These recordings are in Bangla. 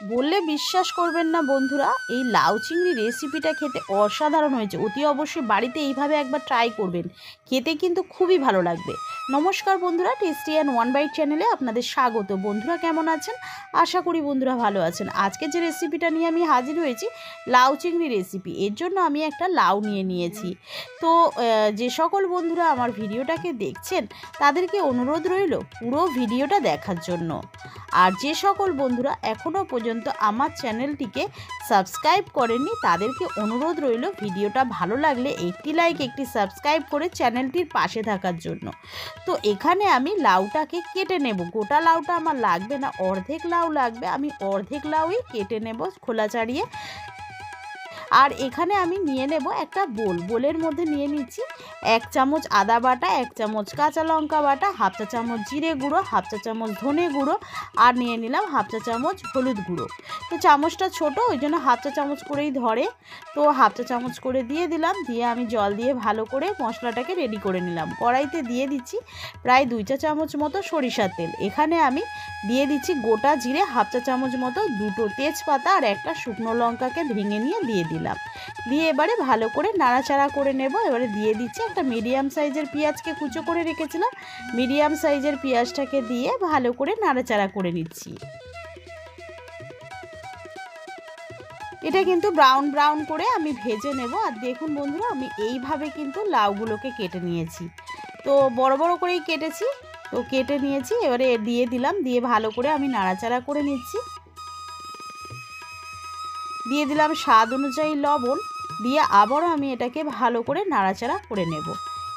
বললে বিশ্বাস করবেন না বন্ধুরা, এই লাউ চিংড়ি রেসিপিটা খেতে অসাধারণ হয়েছে। অতি অবশ্যই বাড়িতে এইভাবে একবার ট্রাই করবেন, খেতে কিন্তু খুবই ভালো লাগবে। নমস্কার বন্ধুরা, টেস্টি অ্যান্ড ওয়ান বাইট চ্যানেলে আপনাদের স্বাগত। বন্ধুরা কেমন আছেন? আশা করি বন্ধুরা ভালো আছেন। আজকে যে রেসিপিটা নিয়ে আমি হাজির হয়েছি, লাউ চিংড়ি রেসিপি। এর জন্য আমি একটা লাউ নিয়েছি। তো যে সকল বন্ধুরা আমার ভিডিওটাকে দেখছেন তাদেরকে অনুরোধ রইল পুরো ভিডিওটা দেখার জন্য। আর যে সকল বন্ধুরা এখনও পর্যন্ত আমার চ্যানেলটিকে সাবস্ক্রাইব করেননি তাদেরকে অনুরোধ রইল ভিডিওটা ভালো লাগলে একটি লাইক একটি সাবস্ক্রাইব করে চ্যানেলটির পাশে থাকার জন্য। তো এখানে আমি লাউটাকে কেটে নেব। গোটা লাউটা আমার লাগবে না, অর্ধেক লাউ লাগবে। আমি অর্ধেক লাউই কেটে নেব খোলা ছাড়িয়ে। আর এখানে আমি নিয়ে নেব একটা বোলের মধ্যে নিয়ে নিচ্ছি 1 চামচ আদা বাটা, 1 চামচ কাঁচা লঙ্কা বাটা, হাফ চা চামচ জিরে গুঁড়ো, হাফ চা চামচ ধনে গুঁড়ো, আর নিয়ে নিলাম হাফ চা চামচ হলুদ গুঁড়ো। তো চামচটা ছোট, ওই জন্য হাফ চা চামচ করেই ধরে। তো হাফ চা চামচ করে দিয়ে দিলাম। দিয়ে আমি জল দিয়ে ভালো করে মশলাটাকে রেডি করে নিলাম। কড়াইতে দিয়ে দিচ্ছি প্রায় 2 চা চামচ মতো সরিষার তেল। এখানে আমি দিয়ে দিচ্ছি গোটা জিরে হাফ চা চামচ মতো, 2টো তেজপাতা আর একটা শুকনো লঙ্কাকে ভেঙে নিয়ে দিয়ে দিলাম। দিয়ে এবারে ভালো করে নাড়াচাড়া করে নেব। এবারে দিয়ে দিচ্ছি একটা মিডিয়াম সাইজের পেঁয়াজকে কুচো করে রেখেছিলাম। মিডিয়াম সাইজের পেঁয়াজটাকে দিয়ে ভালো করে নাড়াচাড়া করে নিচ্ছি। এটা কিন্তু ব্রাউন করে আমি ভেজে নেব। আর দেখুন বন্ধুরা, আমি এইভাবে কিন্তু লাউগুলোকে কেটে নিয়েছি। তো বড় বড় করেই কেটেছি। তো কেটে নিয়েছি, এবারে দিয়ে দিলাম। দিয়ে ভালো করে আমি নাড়াচাড়া করে নিচ্ছি। দিয়ে দিলাম স্বাদ অনুযায়ী লবণ। দিয়ে আবারও আমি এটাকে ভালো করে নাড়াচাড়া করে নেব।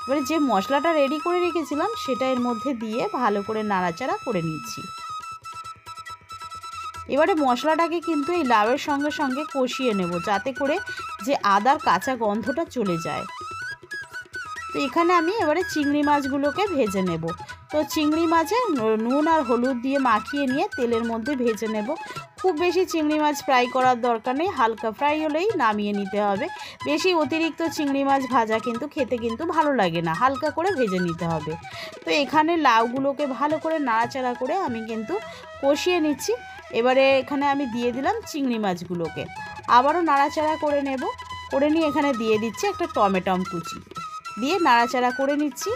এবারে যে মশলাটা রেডি করে রেখেছিলাম সেটা এর মধ্যে দিয়ে ভালো করে নাড়াচাড়া করে নিচ্ছি। এবারে মশলাটাকে কিন্তু এই লাউয়ের সঙ্গে সঙ্গে কষিয়ে নেব, যাতে করে যে আদার কাঁচা গন্ধটা চলে যায়। তো এখানে আমি এবারে চিংড়ি মাছগুলোকে ভেজে নেব। তো চিংড়ি মাছে নুন আর হলুদ দিয়ে মাখিয়ে নিয়ে তেলের মধ্যে ভেজে নেব। খুব বেশি চিংড়ি মাছ ফ্রাই করার দরকার নেই, হালকা ফ্রাই হলেই নামিয়ে নিতে হবে। বেশি অতিরিক্ত চিংড়ি মাছ ভাজা কিন্তু খেতে কিন্তু ভালো লাগে না, হালকা করে ভেজে নিতে হবে। তো এখানে লাউগুলোকে ভালো করে নাড়াচাড়া করে আমি কিন্তু কষিয়ে নিচ্ছি। এবারে এখানে আমি দিয়ে দিলাম চিংড়ি মাছগুলোকে, আবারও নাড়াচাড়া করে নেব। করে নিয়ে এখানে দিয়ে দিচ্ছি একটা টমেটো কুচি, দিয়ে নাড়াচাড়া করে নিচ্ছি।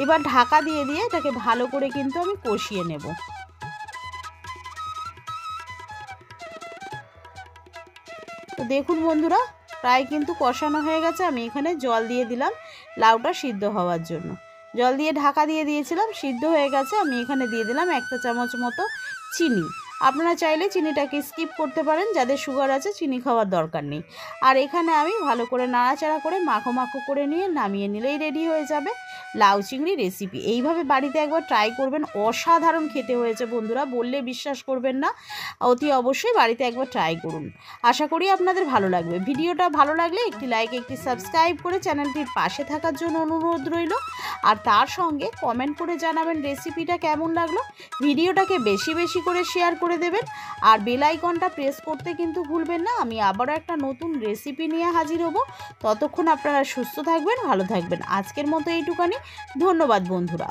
এবার ঢাকা দিয়ে এটাকে ভালো করে কিন্তু আমি কষিয়ে নেব। তো দেখুন বন্ধুরা, প্রায় কিন্তু কষানো হয়ে গেছে। আমি এখানে জল দিয়ে দিলাম লাউটা সিদ্ধ হওয়ার জন্য। জল দিয়ে ঢাকা দিয়ে দিয়েছিলাম, সিদ্ধ হয়ে গেছে। আমি এখানে দিয়ে দিলাম 1 চা চামচ মতো চিনি। আপনারা চাইলে চিনিটাকে স্কিপ করতে পারেন, যাদের সুগার আছে চিনি খাওয়ার দরকার নেই। আর এখানে আমি ভালো করে নাড়াচাড়া করে মাখো করে নিয়ে নামিয়ে নিলেই রেডি হয়ে যাবে লাউ চিংড়ি রেসিপি। এইভাবে বাড়িতে একবার ট্রাই করবেন, অসাধারণ খেতে হয়েছে বন্ধুরা, বললে বিশ্বাস করবেন না। অতি অবশ্যই বাড়িতে একবার ট্রাই করুন। আশা করি আপনাদের ভালো লাগবে। ভিডিওটা ভালো লাগলে একটি লাইক একটি সাবস্ক্রাইব করে চ্যানেলটির পাশে থাকার জন্য অনুরোধ রইল। আর তার সঙ্গে কমেন্ট করে জানাবেন রেসিপিটা কেমন লাগলো। ভিডিওটাকে বেশি করে শেয়ার করে দেবেন। আর বেল আইকনটা প্রেস করতে কিন্তু ভুলবেন না। আমি আবারও একটা নতুন রেসিপি নিয়ে হাজির হব। ততক্ষণ আপনারা সুস্থ থাকবেন, ভালো থাকবেন। আজকের মতো এইটুকানি। ধন্যবাদ বন্ধুরা।